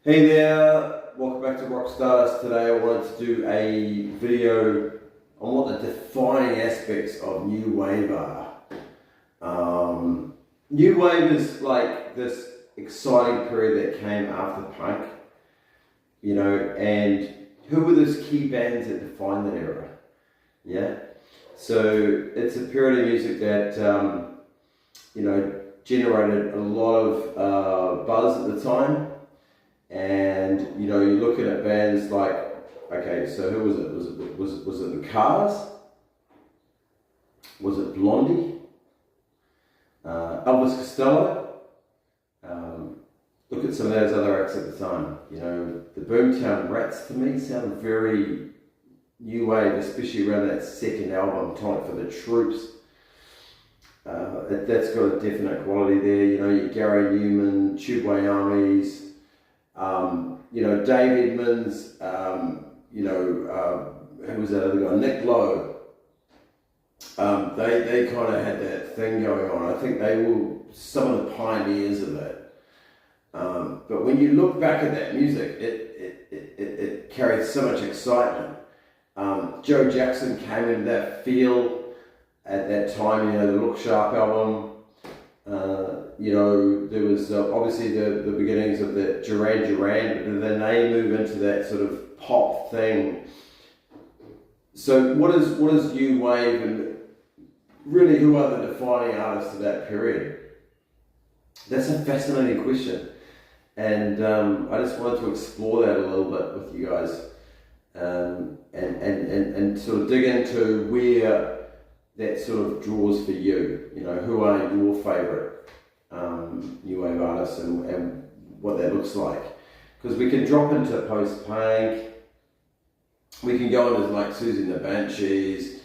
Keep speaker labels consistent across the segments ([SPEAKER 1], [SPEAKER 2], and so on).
[SPEAKER 1] Hey there, welcome back to Rockstars. Today I wanted to do a video on what the defining aspects of New Wave are. New Wave is like this exciting period that came after punk, and who were those key bands that defined that era? Yeah, so it's a period of music that, generated a lot of buzz at the time. And you're looking at bands like, okay, so who was it? Was it the Cars? Was it Blondie? Elvis Costello? Look at some of those other acts at the time. The Boomtown Rats to me sound very new wave, especially around that second album, Tonic for the Troops. That's got a definite quality there. Your Gary Newman, Tubeway Armies. Dave Edmonds, who was that other guy? Nick Lowe. They kind of had that thing going on. I think they were some of the pioneers of it. But when you look back at that music, it carried so much excitement. Joe Jackson came into that feel at that time, the Look Sharp album. There was obviously the beginnings of the Duran, but then they move into that sort of pop thing. So what is new wave, and really who are the defining artists of that period? That's a fascinating question, and I just wanted to explore that a little bit with you guys, and sort of dig into where that sort of draws for you. Who are your favourite new wave artists and what that looks like? Because we can drop into post-punk, we can go into like Susie and the Banshees,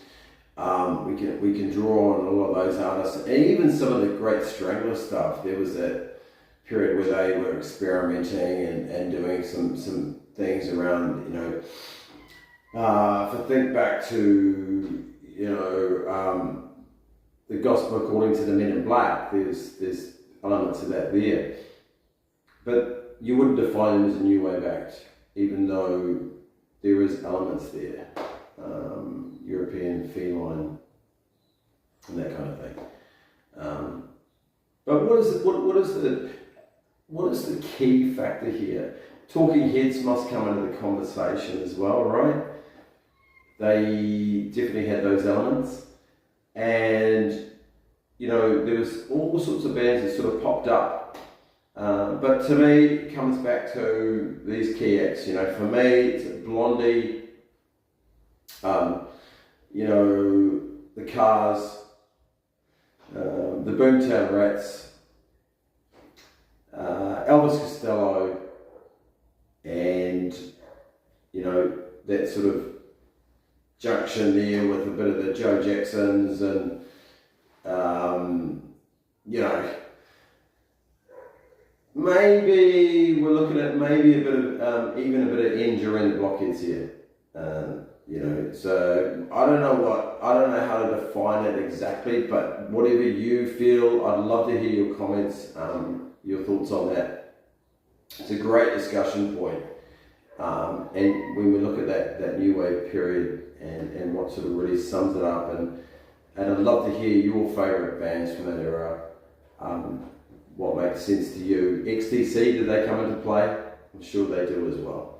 [SPEAKER 1] we can draw on a lot of those artists, and even some of the great Strangler stuff. There was that period where they were experimenting and doing some things around, if I think back to the gospel according to the Men in Black, there's elements of that there. But you wouldn't define them as a new wave act, even though there is elements there. European, feline, and that kind of thing. But what is the key factor here? Talking heads must come into the conversation as well, right? They definitely had those elements, and there was all sorts of bands that sort of popped up, but to me it comes back to these key acts. For me it's Blondie, the Cars, the Boomtown Rats, Elvis Costello, and that sort of junction there with a bit of the Joe Jacksons and maybe we're looking at maybe a bit of even a bit of Endure and the Blockheads here. So I don't know how to define it exactly, but whatever you feel, I'd love to hear your comments, your thoughts on that. It's a great discussion point. And when we look at that new wave period and what sort of really sums it up, and I'd love to hear your favourite bands from that era, what makes sense to you. XTC, did they come into play? I'm sure they do as well.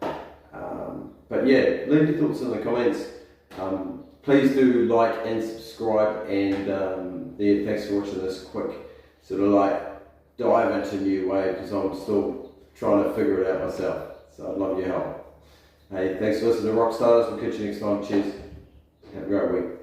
[SPEAKER 1] But yeah, leave your thoughts in the comments. Please do like and subscribe, and thanks for watching this quick sort of like dive into new wave, because I'm still trying to figure it out myself. So I'd love your help. Hey, thanks for listening to Rockstars. We'll catch you next time. Cheers. Have a great week.